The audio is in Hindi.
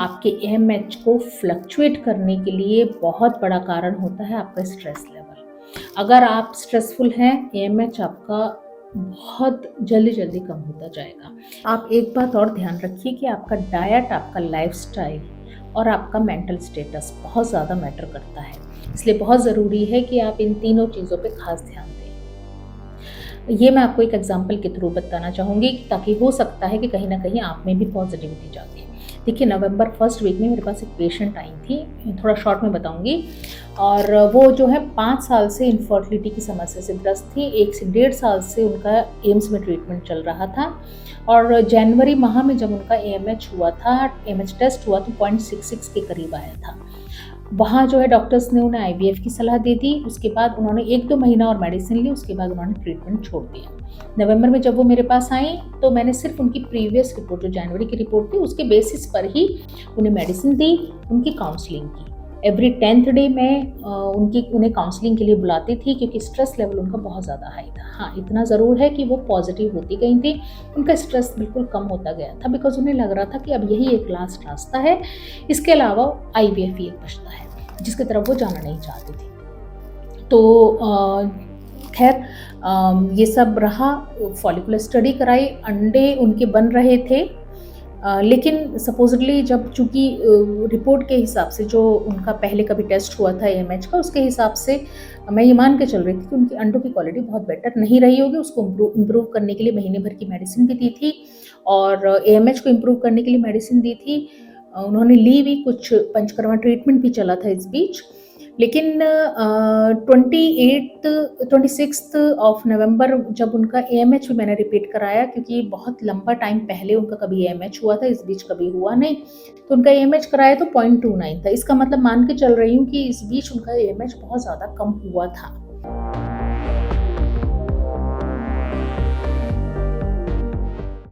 आपके एएमएच को फ्लक्चुएट करने के लिए बहुत बड़ा कारण होता है आपका स्ट्रेस लेवल। अगर आप स्ट्रेसफुल हैं, एएमएच आपका बहुत जल्दी कम होता जाएगा। आप एक बात और ध्यान रखिए कि आपका डाइट, आपका लाइफस्टाइल और आपका मेंटल स्टेटस बहुत ज़्यादा मैटर करता है। इसलिए बहुत ज़रूरी है कि आप इन तीनों चीज़ों पे खास ध्यान दें। ये मैं आपको एक एग्जांपल के थ्रू बताना चाहूँगी ताकि हो सकता है कि कहीं न कहीं आप में भी पॉजिटिविटी जागे। देखिए, नवंबर फर्स्ट वीक में मेरे पास एक पेशेंट आई थी, थोड़ा शॉर्ट में बताऊँगी। और वो जो है 5 साल से इनफर्टिलिटी की समस्या से ग्रस्त थी। 1 से 1.5 साल से उनका एम्स में ट्रीटमेंट चल रहा था और जनवरी माह में जब उनका एएमएच हुआ था, एएमएच टेस्ट हुआ तो 0.66 के करीब आया था। वहाँ जो है डॉक्टर्स ने उन्हें आईवीएफ की सलाह दे दी। उसके बाद उन्होंने 1-2 महीना और मेडिसिन ली, उसके बाद उन्होंने ट्रीटमेंट छोड़ दिया। नवंबर में जब वो मेरे पास आई तो मैंने सिर्फ उनकी प्रीवियस रिपोर्ट, जो जनवरी की रिपोर्ट थी, उसके बेसिस पर ही उन्हें मेडिसिन दी, उनकी काउंसलिंग की। एवरी 10th डे मैं उन्हें काउंसलिंग के लिए बुलाती थी क्योंकि स्ट्रेस लेवल उनका बहुत ज़्यादा हाई था। हाँ, इतना ज़रूर है कि वो पॉजिटिव होती गई थी, उनका स्ट्रेस बिल्कुल कम होता गया था बिकॉज उन्हें लग रहा था कि अब यही एक लास्ट रास्ता है, इसके अलावा आईवीएफ ही एक बचता है जिसकी तरफ वो जाना नहीं चाहती थी। तो खैर ये सब रहा, फॉलिकुलर स्टडी कराई, अंडे उनके बन रहे थे। लेकिन सपोजिटली जब चूँकि रिपोर्ट के हिसाब से जो उनका पहले कभी टेस्ट हुआ था एएमएच का, उसके हिसाब से मैं ये मान के चल रही थी कि उनकी अंडों की क्वालिटी बहुत बेटर नहीं रही होगी। उसको इम्प्रूव करने के लिए महीने भर की मेडिसिन भी दी थी और एएमएच को इम्प्रूव करने के लिए मेडिसिन दी थी। उन्होंने ली भी, कुछ पंचकर्मा ट्रीटमेंट भी चला था इस बीच। लेकिन 26 ऑफ नवंबर जब उनका एएमएच भी मैंने रिपीट कराया, क्योंकि बहुत लंबा टाइम पहले उनका कभी एएमएच हुआ था, इस बीच कभी हुआ नहीं, तो उनका एएमएच कराया तो 0.29 था। इसका मतलब मान के चल रही हूँ कि इस बीच उनका एएमएच बहुत ज़्यादा कम हुआ था।